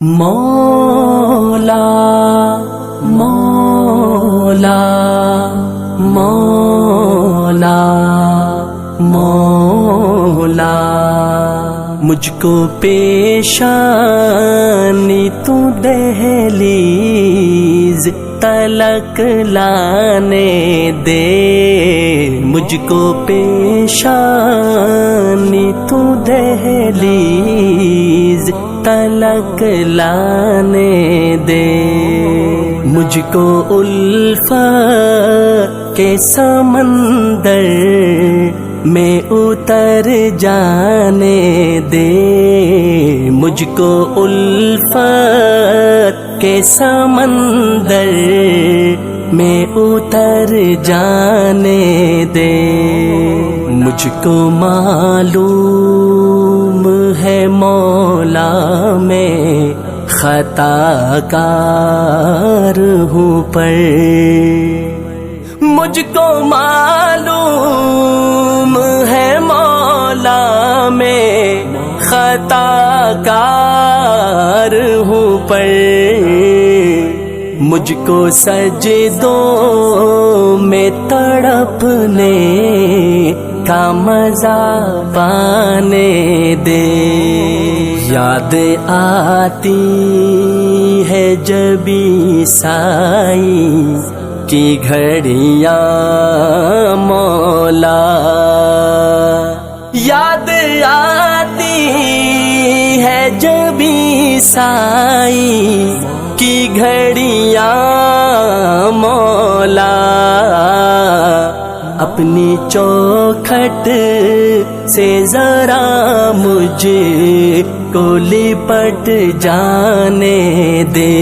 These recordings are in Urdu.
مولا مولا مولا مولا مجھ کو پیشانی تو دہلیز تلک لانے دے، مجھ کو پیشانی تو دہلیز تلک لانے دے، مجھ کو الفت کے سمندر میں اتر جانے دے، مجھ کو الفت کے سمندر میں اتر جانے دے، مجھ کو معلوم ہے مولا میں خطا کار ہوں پر، مجھ کو معلوم ہے مولا میں خطا کار ہوں پر، مجھ کو سجدوں میں تڑپنے کا مزہ پانے دے، یاد آتی ہے جب عیسائی کی گھڑیاں مولا، یاد آتی ہے جب عیسائی کی گھڑیاں مولا، اپنی چوکھٹ سے ذرا مجھ کو لپٹ جانے دے،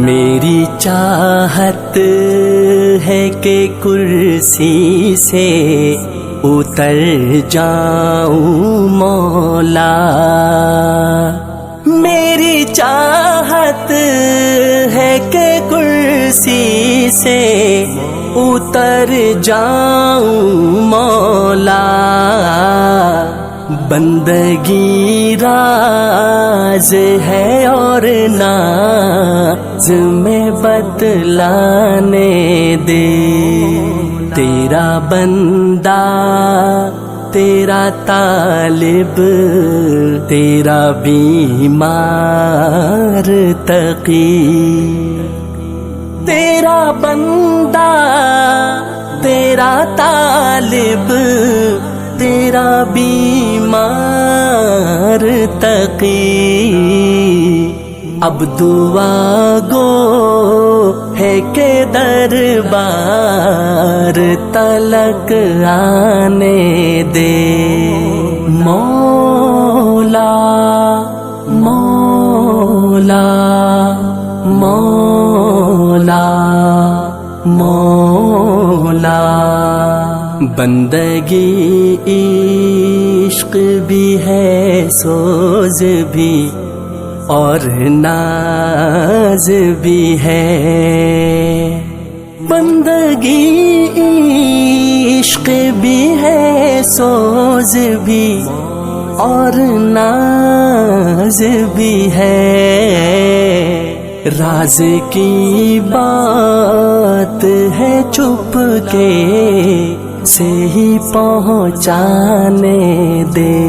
میری چاہت ہے کہ کرسی سے اتر جاؤں مولا، میری چاہت ہے کہ کرسی سے اتر جاؤں مولا، بندگی راز ہے اور ناز میں بتلانے دے، تیرا بندہ تیرا طالب تیرا بیمار تقی، تیرا بندہ تیرا طالب تیرا بیمار تقی، اب دعا گو ہے کہ دربار تلک آنے دے، مولا مولا مولا مولا، بندگی عشق بھی ہے سوز بھی اور ناز بھی ہے، بندگی عشق بھی ہے سوز بھی اور ناز بھی ہے، راز کی بات ہے چپ کے سے ہی پہنچانے دے،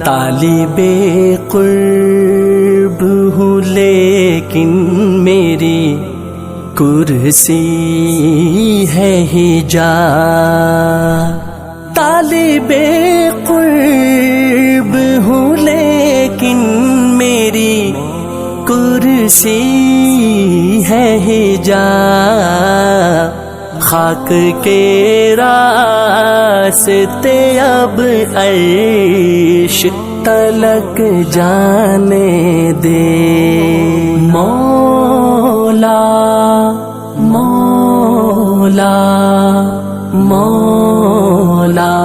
طالب قرب ہوں لیکن میری کرسی ہے حجاب، طالب قرب ہوں لیکن میری کرسی ہے حجاب، خاک کے راستے اب عرش تلک جانے دے، مولا مولا مولا